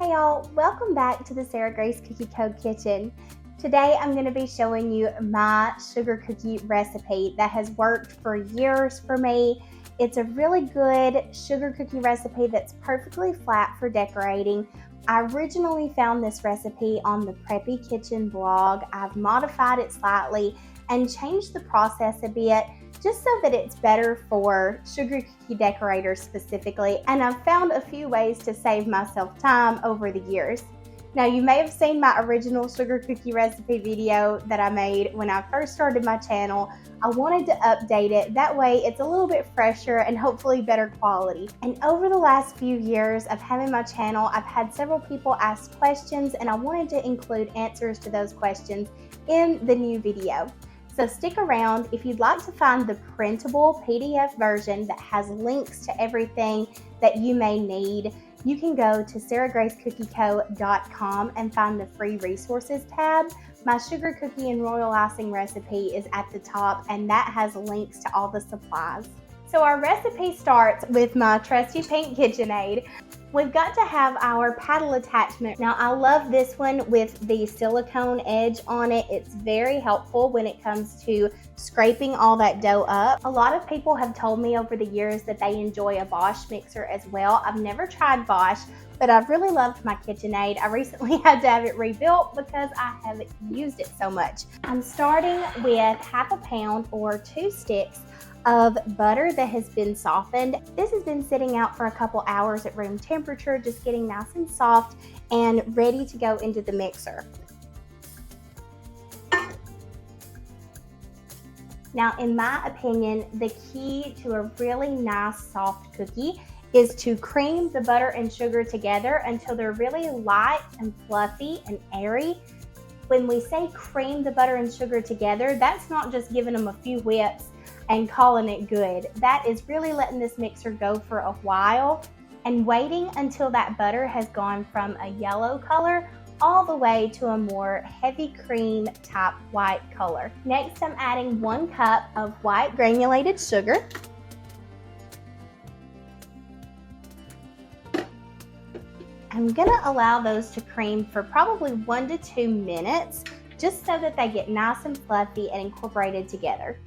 Hey y'all, welcome back to the Sarah Grace Cookie Code Kitchen. Today I'm going to be showing you my sugar cookie recipe that has worked for years for me. It's a really good sugar cookie recipe that's perfectly flat for decorating. I originally found this recipe on the Preppy Kitchen blog. I've modified it slightly and changed the process a bit just so that it's better for sugar cookie decorators specifically, and I've found a few ways to save myself time over the years. Now, you may have seen my original sugar cookie recipe video that I made when I first started my channel. I wanted to update it, that way it's a little bit fresher and hopefully better quality. And over the last few years of having my channel, I've had several people ask questions, and I wanted to include answers to those questions in the new video. So stick around. If you'd like to find the printable PDF version that has links to everything that you may need, you can go to sarahgracecookie.com and find the free resources tab. My sugar cookie and royal icing recipe is at the top, and that has links to all the supplies. So our recipe starts with my trusty pink KitchenAid. We've got to have our paddle attachment. Now, I love this one with the silicone edge on it. It's very helpful when it comes to scraping all that dough up. A lot of people have told me over the years that they enjoy a Bosch mixer as well. I've never tried Bosch, but I've really loved my KitchenAid. I recently had to have it rebuilt because I haven't used it so much. I'm starting with half a pound or 2 sticks of butter that has been softened. This has been sitting out for a couple hours at room temperature, just getting nice and soft and ready to go into the mixer. Now, in my opinion, the key to a really nice soft cookie is to cream the butter and sugar together until they're really light and fluffy and airy. When we say cream the butter and sugar together, that's not just giving them a few whips and calling it good. That is really letting this mixer go for a while and waiting until that butter has gone from a yellow color all the way to a more heavy cream type white color. Next, I'm adding 1 cup of white granulated sugar. I'm gonna allow those to cream for probably 1 to 2 minutes, just so that they get nice and fluffy and incorporated together.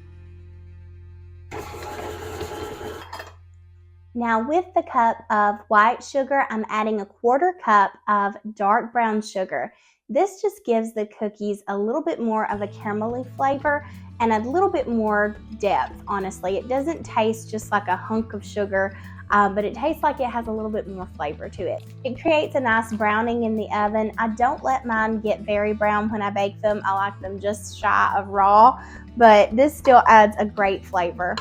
Now, with the cup of white sugar, I'm adding a 1/4 cup of dark brown sugar. This just gives the cookies a little bit more of a caramelly flavor and a little bit more depth, honestly. It doesn't taste just like a hunk of sugar, but it tastes like it has a little bit more flavor to it. It creates a nice browning in the oven. I don't let mine get very brown when I bake them. I like them just shy of raw, but this still adds a great flavor.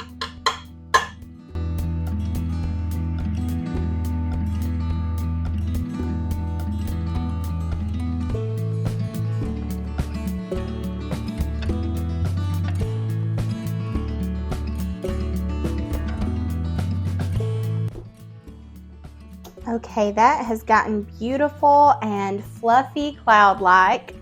Okay, that has gotten beautiful and fluffy cloud-like.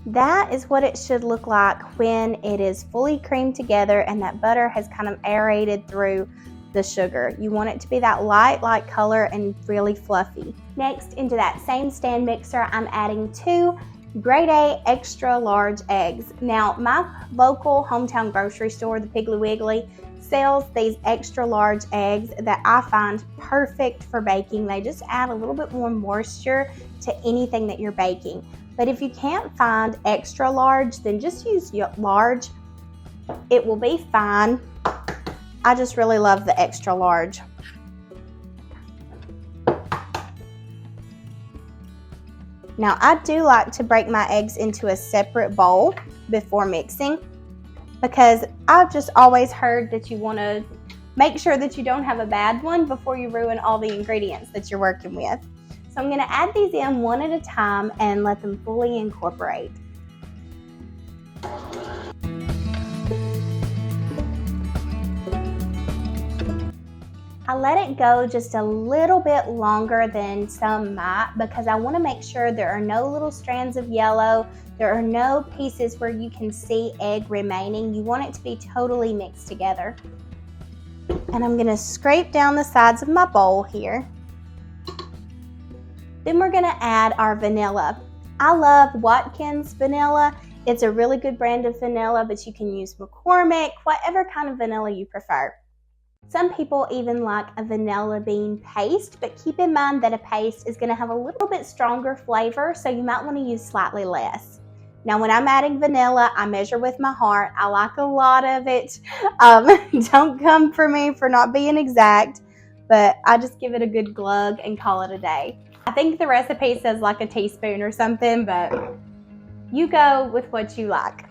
That is what it should look like when it is fully creamed together and that butter has kind of aerated through the sugar. You want it to be that light color and really fluffy. Next, into that same stand mixer, I'm adding 2 grade A extra large eggs. Now, my local hometown grocery store, the Piggly Wiggly, sells these extra large eggs that I find perfect for baking. They just add a little bit more moisture to anything that you're baking. But if you can't find extra large, then just use large. It will be fine. I just really love the extra large. Now, I do like to break my eggs into a separate bowl before mixing, because I've just always heard that you want to make sure that you don't have a bad one before you ruin all the ingredients that you're working with. So I'm going to add these in one at a time and let them fully incorporate. I let it go just a little bit longer than some might, because I want to make sure there are no little strands of yellow. There are no pieces where you can see egg remaining. You want it to be totally mixed together. And I'm going to scrape down the sides of my bowl here. Then we're gonna add our vanilla. I love Watkins vanilla. It's a really good brand of vanilla, but you can use McCormick, whatever kind of vanilla you prefer. Some people even like a vanilla bean paste, but keep in mind that a paste is gonna have a little bit stronger flavor, so you might wanna use slightly less. Now, when I'm adding vanilla, I measure with my heart. I like a lot of it. Don't come for me for not being exact, but I just give it a good glug and call it a day. I think the recipe says like a teaspoon or something, but you go with what you like.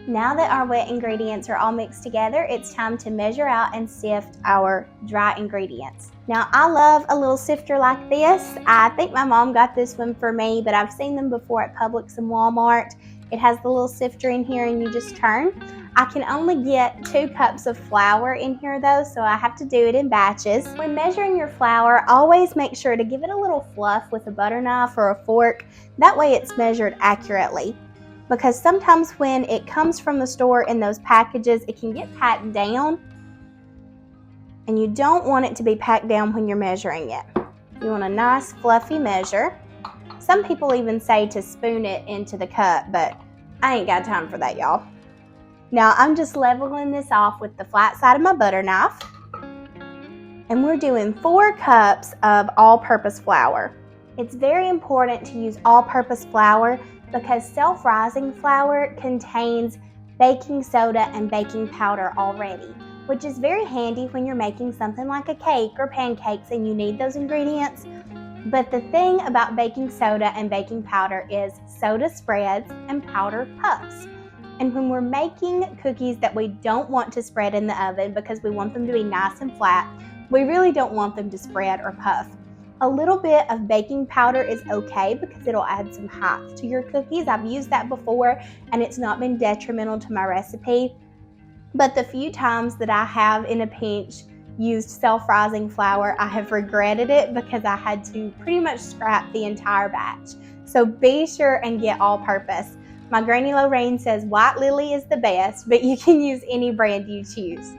Now that our wet ingredients are all mixed together, it's time to measure out and sift our dry ingredients. Now, I love a little sifter like this. I think my mom got this one for me, but I've seen them before at Publix and Walmart. It has the little sifter in here and you just turn. I can only get 2 cups of flour in here though, so I have to do it in batches. When measuring your flour, always make sure to give it a little fluff with a butter knife or a fork. That way it's measured accurately. Because sometimes when it comes from the store in those packages, it can get packed down, and you don't want it to be packed down when you're measuring it. You want a nice fluffy measure. Some people even say to spoon it into the cup, but I ain't got time for that, y'all. Now I'm just leveling this off with the flat side of my butter knife, and we're doing 4 cups of all-purpose flour. It's very important to use all-purpose flour because self-rising flour contains baking soda and baking powder already, which is very handy when you're making something like a cake or pancakes and you need those ingredients. But the thing about baking soda and baking powder is soda spreads and powder puffs. And when we're making cookies that we don't want to spread in the oven because we want them to be nice and flat, we really don't want them to spread or puff. A little bit of baking powder is okay because it'll add some height to your cookies. I've used that before and it's not been detrimental to my recipe. But the few times that I have in a pinch used self-rising flour, I have regretted it because I had to pretty much scrap the entire batch. So be sure and get all-purpose. My Granny Lorraine says White Lily is the best, but you can use any brand you choose.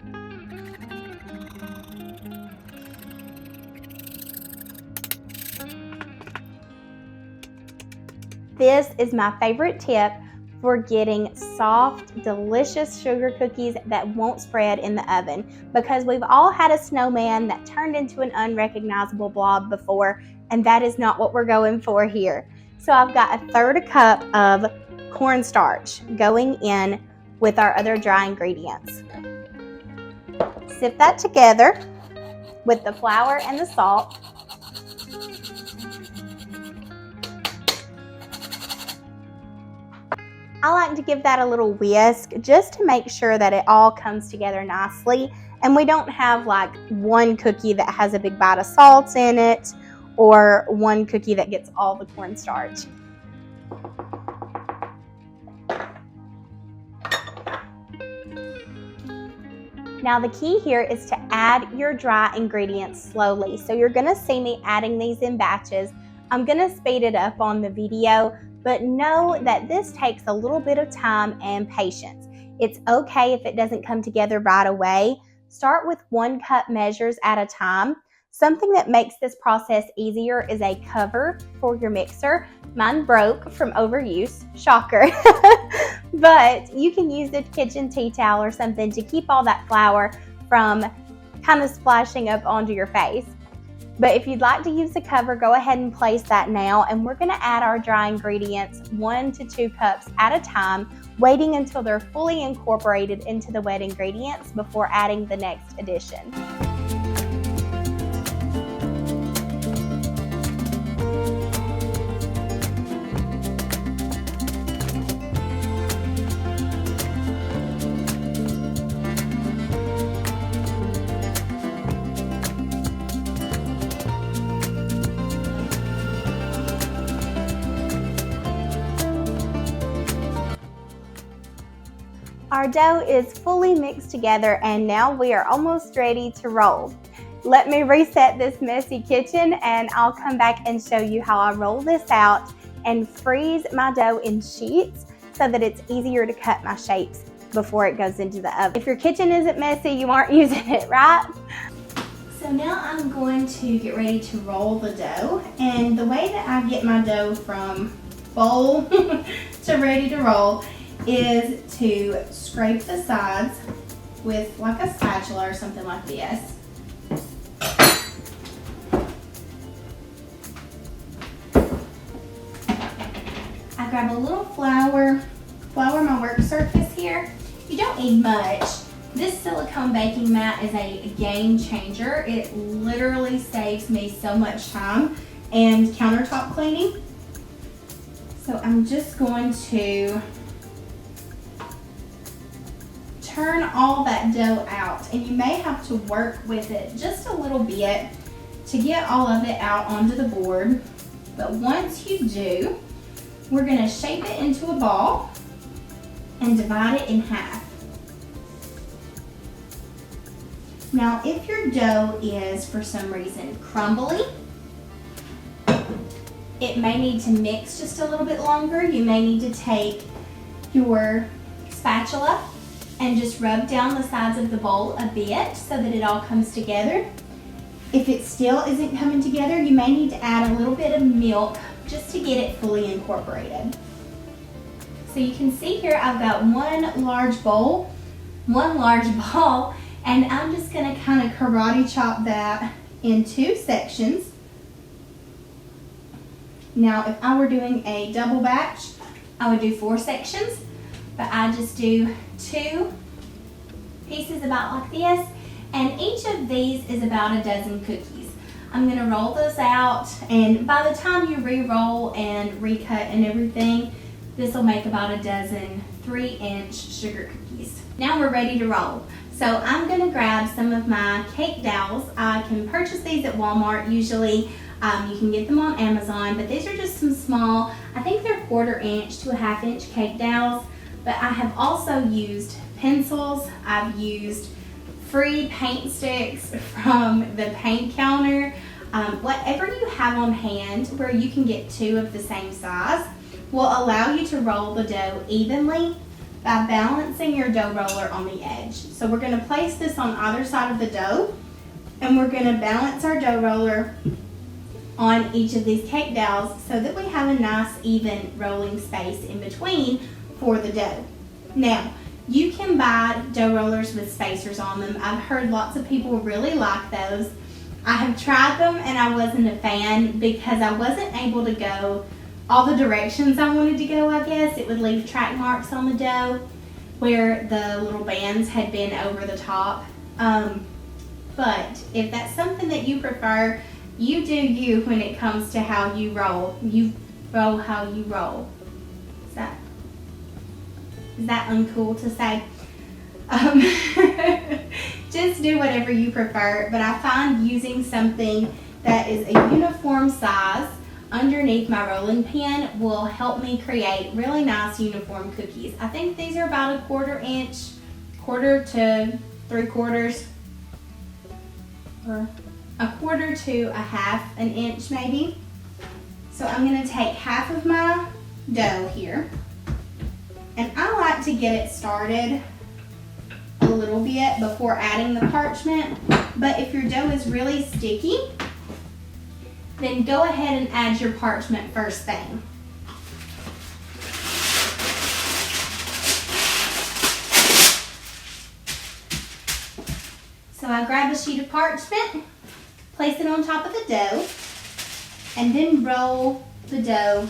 This is my favorite tip for getting soft, delicious sugar cookies that won't spread in the oven, because we've all had a snowman that turned into an unrecognizable blob before, and that is not what we're going for here. So I've got 1/3 cup of cornstarch going in with our other dry ingredients. Sift that together with the flour and the salt. I like to give that a little whisk just to make sure that it all comes together nicely and we don't have like one cookie that has a big bite of salt in it or one cookie that gets all the cornstarch. Now the key here is to add your dry ingredients slowly. So you're gonna see me adding these in batches. I'm gonna speed it up on the video, but know that this takes a little bit of time and patience. It's okay if it doesn't come together right away. Start with 1 cup measures at a time. Something that makes this process easier is a cover for your mixer. Mine broke from overuse, shocker. But you can use a kitchen tea towel or something to keep all that flour from kind of splashing up onto your face. But if you'd like to use the cover, go ahead and place that now. And we're gonna add our dry ingredients 1 to 2 cups at a time, waiting until they're fully incorporated into the wet ingredients before adding the next addition. Our dough is fully mixed together and now we are almost ready to roll. Let me reset this messy kitchen and I'll come back and show you how I roll this out and freeze my dough in sheets so that it's easier to cut my shapes before it goes into the oven. If your kitchen isn't messy, you aren't using it right. So now I'm going to get ready to roll the dough, and the way that I get my dough from bowl to ready to roll is to scrape the sides with like a spatula or something like this. I grab a little flour my work surface here. You don't need much. This silicone baking mat is a game changer. It literally saves me so much time and countertop cleaning. So I'm just going to turn all that dough out, and you may have to work with it just a little bit to get all of it out onto the board. But once you do, we're going to shape it into a ball and divide it in half. Now, if your dough is for some reason crumbly, it may need to mix just a little bit longer. You may need to take your spatula and just rub down the sides of the bowl a bit so that it all comes together. If it still isn't coming together, you may need to add a little bit of milk just to get it fully incorporated. So you can see here I've got one large ball, and I'm just going to kind of karate chop that in 2 sections. Now, if I were doing a double batch, I would do 4 sections, but I just do 2 pieces about like this, and each of these is about a dozen cookies. I'm going to roll those out, and by the time you re-roll and recut and everything, this will make about a dozen 3-inch sugar cookies. Now we're ready to roll. So I'm going to grab some of my cake dowels. I can purchase these at Walmart usually. You can get them on Amazon, but these are just some small, I think they're 1/4 inch to a 1/2 inch cake dowels. But I have also used pencils. I've used free paint sticks from the paint counter. Whatever you have on hand where you can get 2 of the same size will allow you to roll the dough evenly by balancing your dough roller on the edge. So we're going to place this on either side of the dough, and we're going to balance our dough roller on each of these cake dowels so that we have a nice even rolling space in between for the dough. Now, you can buy dough rollers with spacers on them. I've heard lots of people really like those. I have tried them and I wasn't a fan because I wasn't able to go all the directions I wanted to go, I guess. It would leave track marks on the dough where the little bands had been over the top. But if that's something that you prefer, you do you when it comes to how you roll. You roll how you roll. Is that uncool to say? Just do whatever you prefer, but I find using something that is a uniform size underneath my rolling pin will help me create really nice uniform cookies. I think these are about a 1/4 inch, 1/4 to 3/4, or a 1/4 to a 1/2 inch maybe. So I'm going to take half of my dough here, and I like to get it started a little bit before adding the parchment, but if your dough is really sticky, then go ahead and add your parchment first thing. So I grab a sheet of parchment, place it on top of the dough, and then roll the dough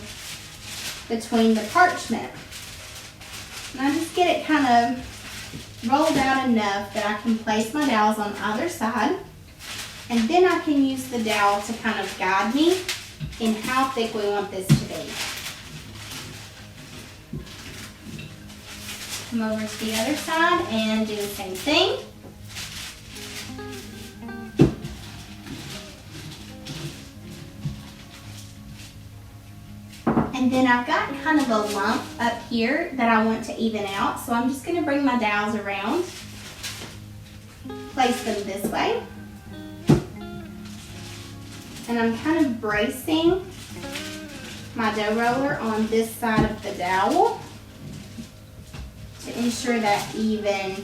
between the parchment. And I just get it kind of rolled out enough that I can place my dowels on either side, and then I can use the dowel to kind of guide me in how thick we want this to be. Come over to the other side and do the same thing. And then I've got kind of a lump up here that I want to even out. So I'm just going to bring my dowels around, place them this way. And I'm kind of bracing my dough roller on this side of the dowel to ensure that even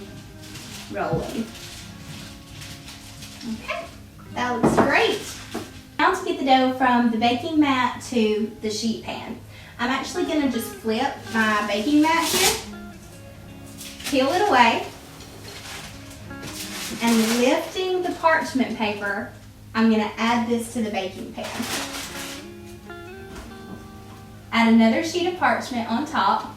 rolling. Okay. That looks great. Now to get the dough from the baking mat to the sheet pan. I'm actually going to just flip my baking mat here, peel it away, and lifting the parchment paper, I'm going to add this to the baking pan. Add another sheet of parchment on top.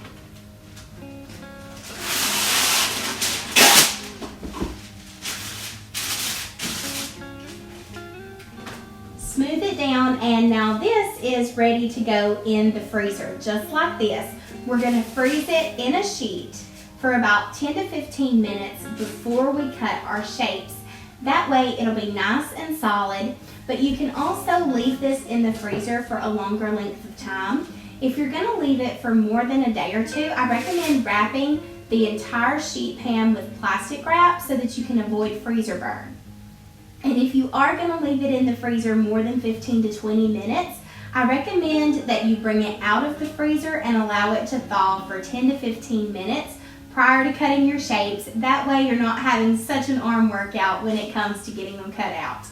Smooth it down, and now this is ready to go in the freezer, just like this. We're going to freeze it in a sheet for about 10 to 15 minutes before we cut our shapes. That way it'll be nice and solid, but you can also leave this in the freezer for a longer length of time. If you're going to leave it for more than a day or two, I recommend wrapping the entire sheet pan with plastic wrap so that you can avoid freezer burn. And if you are going to leave it in the freezer more than 15 to 20 minutes, I recommend that you bring it out of the freezer and allow it to thaw for 10 to 15 minutes prior to cutting your shapes. That way you're not having such an arm workout when it comes to getting them cut out.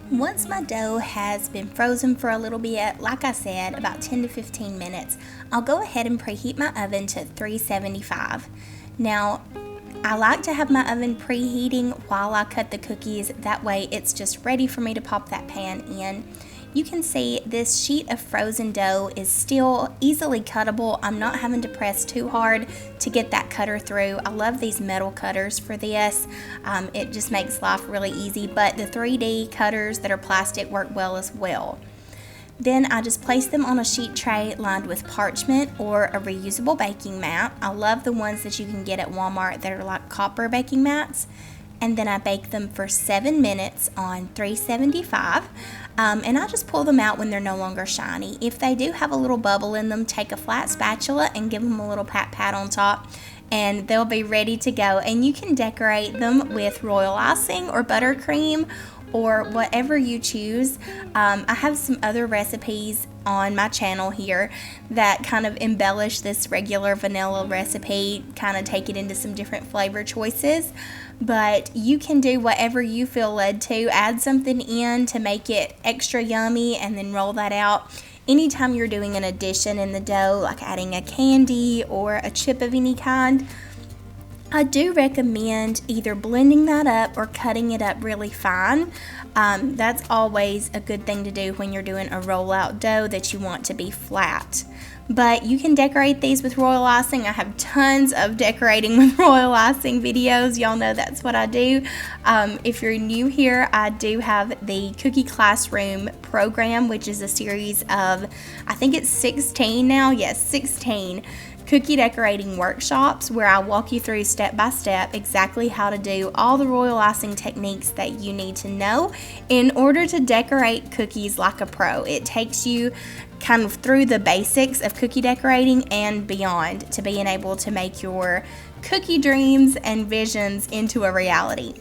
Once my dough has been frozen for a little bit, like I said, about 10 to 15 minutes, I'll go ahead and preheat my oven to 375. Now, I like to have my oven preheating while I cut the cookies. That way it's just ready for me to pop that pan in. You can see this sheet of frozen dough is still easily cuttable. I'm not having to press too hard to get that cutter through. I love these metal cutters for this. It just makes life really easy, but the 3D cutters that are plastic work well as well. Then I just place them on a sheet tray lined with parchment or a reusable baking mat. I love the ones that you can get at Walmart that are like copper baking mats. And then I bake them for 7 minutes on 375. And I just pull them out when they're no longer shiny. If they do have a little bubble in them, take a flat spatula and give them a little pat on top, and they'll be ready to go. And you can decorate them with royal icing or buttercream or whatever you choose. I have some other recipes on my channel here that kind of embellish this regular vanilla recipe, kind of take it into some different flavor choices. But you can do whatever you feel led to. Add something in to make it extra yummy and then roll that out. Anytime you're doing an addition in the dough, like adding a candy or a chip of any kind, I do recommend either blending that up or cutting it up really fine. That's always a good thing to do when you're doing a rollout dough that you want to be flat. But you can decorate these with royal icing. I have tons of decorating with royal icing videos. Y'all know that's what I do. If you're new here, I do have the Cookie Classroom program, which is a series of, I think it's 16 now. Yes, 16 cookie decorating workshops where I walk you through step by step exactly how to do all the royal icing techniques that you need to know in order to decorate cookies like a pro. It takes you kind of through the basics of cookie decorating and beyond to being able to make your cookie dreams and visions into a reality.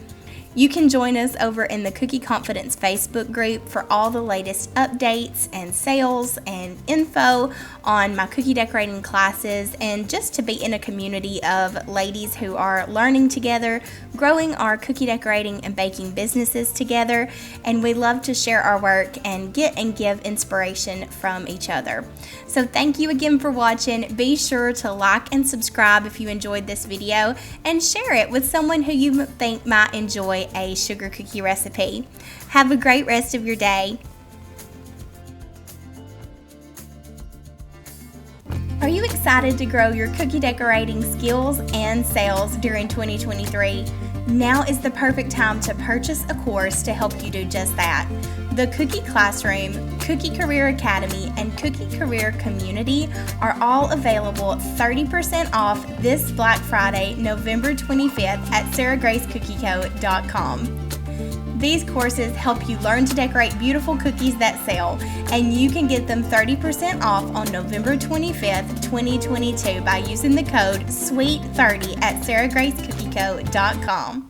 You can join us over in the Cookie Confidence Facebook group for all the latest updates and sales and info on my cookie decorating classes, and just to be in a community of ladies who are learning together, growing our cookie decorating and baking businesses together, and we love to share our work and get and give inspiration from each other. So thank you again for watching. Be sure to like and subscribe if you enjoyed this video, and share it with someone who you think might enjoy a sugar cookie recipe. Have a great rest of your day. Are you excited to grow your cookie decorating skills and sales during 2023? Now is the perfect time to purchase a course to help you do just that. The Cookie Classroom, Cookie Career Academy, and Cookie Career Community are all available 30% off this Black Friday, November 25th at sarahgracecookieko.com. These courses help you learn to decorate beautiful cookies that sell, and you can get them 30% off on November 25th, 2022 by using the code SWEET30 at sarahgracecookieko.com.